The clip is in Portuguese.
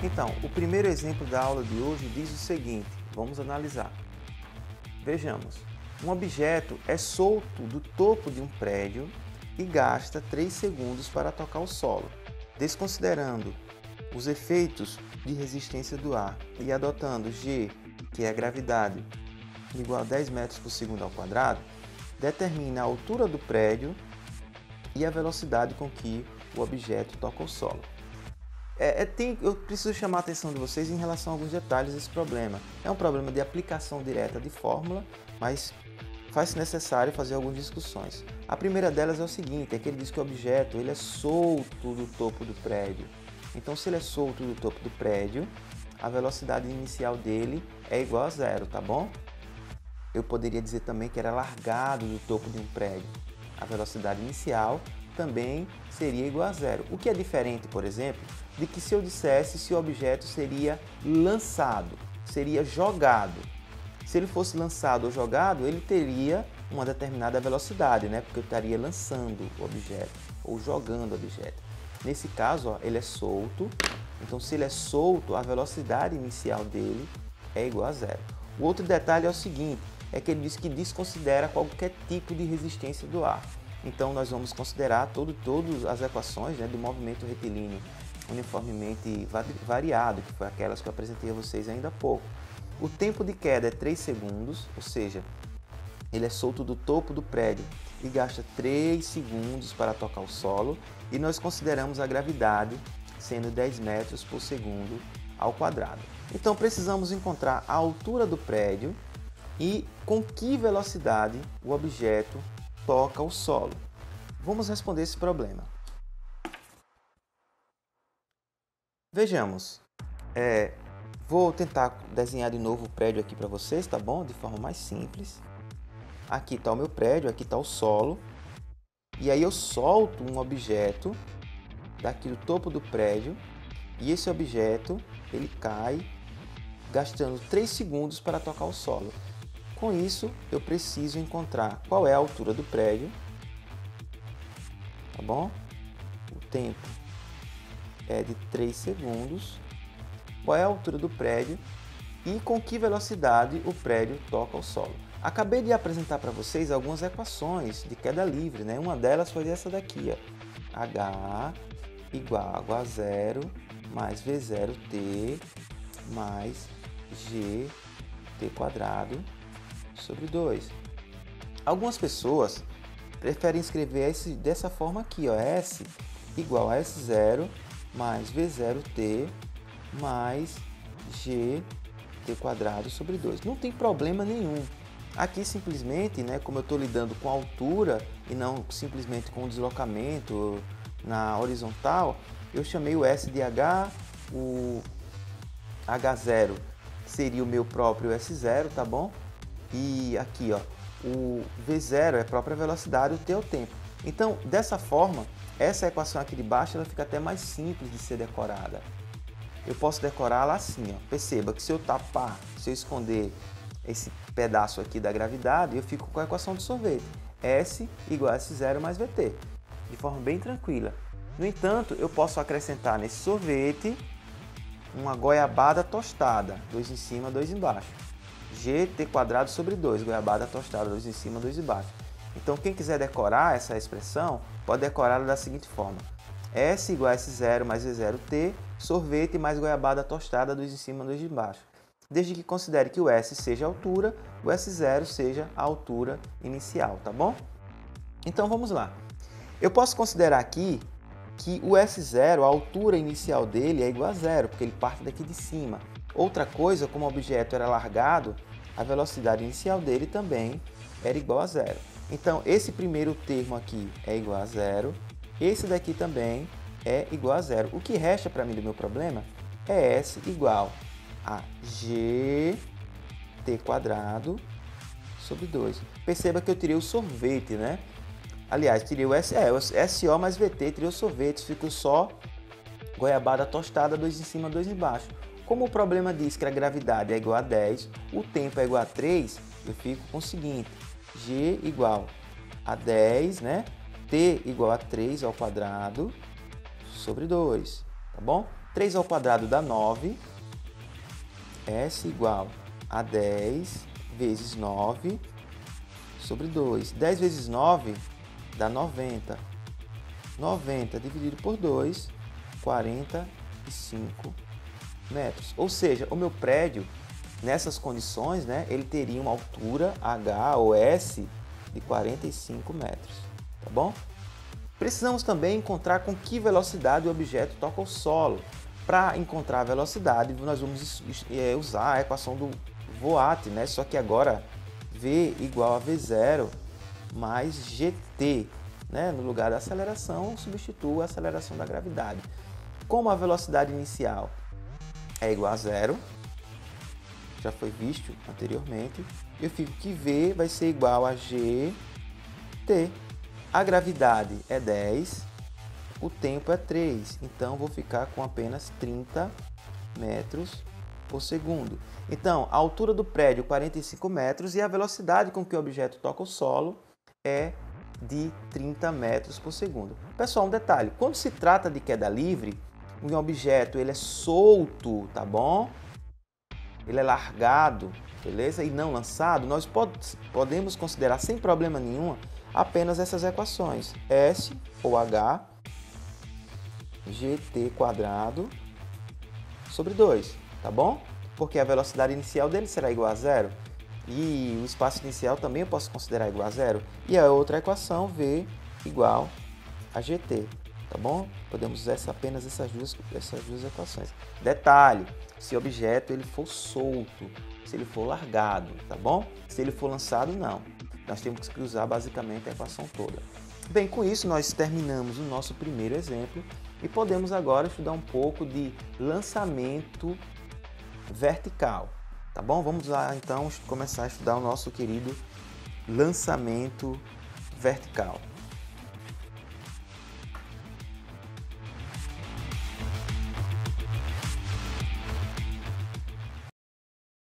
Então, o primeiro exemplo da aula de hoje diz o seguinte, vamos analisar. Vejamos, um objeto é solto do topo de um prédio e gasta 3 segundos para tocar o solo. Desconsiderando os efeitos de resistência do ar e adotando G, que é a gravidade, igual a 10 metros por segundo ao quadrado, determina a altura do prédio e a velocidade com que o objeto toca o solo. Eu preciso chamar a atenção de vocês em relação a alguns detalhes desse problema. É um problema de aplicação direta de fórmula, mas faz-se necessário fazer algumas discussões. A primeira delas é o seguinte, é que ele diz que o objeto ele é solto do topo do prédio. Então, se ele é solto do topo do prédio, a velocidade inicial dele é igual a zero, tá bom? Eu poderia dizer também que era largado do topo de um prédio. A velocidade inicial também seria igual a zero. O que é diferente, por exemplo, de que se eu dissesse se o objeto seria lançado, seria jogado. Se ele fosse lançado ou jogado, ele teria uma determinada velocidade, né? Porque eu estaria lançando o objeto ou jogando o objeto. Nesse caso, ó, ele é solto, então se ele é solto, a velocidade inicial dele é igual a zero. O outro detalhe é o seguinte, é que ele diz que desconsidera qualquer tipo de resistência do ar. Então nós vamos considerar todas as equações, né, do movimento retilíneo uniformemente variado, que foi aquelas que eu apresentei a vocês ainda há pouco. O tempo de queda é 3 segundos, ou seja, ele é solto do topo do prédio e gasta 3 segundos para tocar o solo, e nós consideramos a gravidade sendo 10 metros por segundo ao quadrado. Então precisamos encontrar a altura do prédio e com que velocidade o objeto toca o solo. Vamos responder esse problema. Vejamos, vou tentar desenhar de novo o prédio aqui para vocês, tá bom? De forma mais simples. Aqui está o meu prédio, aqui está o solo. E aí eu solto um objeto daqui do topo do prédio e esse objeto ele cai gastando 3 segundos para tocar o solo. Com isso, eu preciso encontrar qual é a altura do prédio, tá bom? O tempo é de 3 segundos. Qual é a altura do prédio e com que velocidade o prédio toca o solo. Acabei de apresentar para vocês algumas equações de queda livre, né? Uma delas foi essa daqui, ó. H igual a zero mais V0t mais gt quadrado sobre 2. Algumas pessoas preferem escrever dessa forma aqui, ó, S igual a S0 mais V0t mais gt quadrado sobre 2. Não tem problema nenhum. Aqui simplesmente, né, como eu estou lidando com a altura e não simplesmente com o deslocamento na horizontal, eu chamei o S de H, o H0 seria o meu próprio S0, tá bom? E aqui, ó, o V0 é a própria velocidade, o T é o tempo. Então, dessa forma, essa equação aqui de baixo ela fica até mais simples de ser decorada. Eu posso decorá-la assim, ó. Perceba que se eu tapar, se eu esconder esse pedaço aqui da gravidade, eu fico com a equação de sorvete. S igual a S0 mais VT, de forma bem tranquila. No entanto, eu posso acrescentar nesse sorvete uma goiabada tostada, 2 em cima, 2 embaixo. GT quadrado sobre 2, goiabada tostada, 2 em cima, 2 embaixo. Então, quem quiser decorar essa expressão, pode decorá-la da seguinte forma. S igual a S0 mais V0t, sorvete mais goiabada tostada, 2 em cima, 2 embaixo. Desde que considere que o S seja a altura, o S0 seja a altura inicial, tá bom? Então, vamos lá. Eu posso considerar aqui que o S0, a altura inicial dele é igual a zero, porque ele parte daqui de cima. Outra coisa, como o objeto era largado, a velocidade inicial dele também era igual a zero. Então, esse primeiro termo aqui é igual a zero, esse daqui também é igual a zero. O que resta para mim do meu problema é S igual a gt quadrado sobre 2. Perceba que eu tirei o sorvete, né? Aliás, tirei o SO mais VT, tirei o sorvete, ficou só goiabada tostada, 2 em cima, 2 embaixo. Como o problema diz que a gravidade é igual a 10, o tempo é igual a 3, eu fico com o seguinte, G igual a 10, né? T igual a 3 ao quadrado sobre 2, tá bom? 3 ao quadrado dá 9. S igual a 10 vezes 9 sobre 2. 10 vezes 9 dá 90. 90 dividido por 2, 45 metros. Ou seja, o meu prédio, nessas condições, né, ele teria uma altura H ou S de 45 metros. Tá bom? Precisamos também encontrar com que velocidade o objeto toca o solo. Para encontrar a velocidade, nós vamos usar a equação do Voigt, né? Só que agora V igual a V0 mais GT. Né? No lugar da aceleração, substituo a aceleração da gravidade. Como a velocidade inicial é igual a zero, já foi visto anteriormente, eu fico que V vai ser igual a GT. A gravidade é 10, o tempo é 3, então vou ficar com apenas 30 metros por segundo. Então, a altura do prédio 45 metros e a velocidade com que o objeto toca o solo é de 30 metros por segundo. Pessoal, um detalhe, quando se trata de queda livre, um objeto ele é solto, tá bom? Ele é largado, beleza? E não lançado, nós podemos considerar sem problema nenhum apenas essas equações. S ou H, GT quadrado sobre 2, tá bom? Porque a velocidade inicial dele será igual a zero. E o espaço inicial também eu posso considerar igual a zero. E a outra equação, V igual a GT, tá bom? Podemos usar apenas essas duas equações. Detalhe, se o objeto ele for solto, se ele for largado, tá bom? Se ele for lançado, não. Nós temos que usar basicamente a equação toda. Bem, com isso nós terminamos o nosso primeiro exemplo e podemos agora estudar um pouco de lançamento vertical. Tá bom? Vamos lá então começar a estudar o nosso querido lançamento vertical.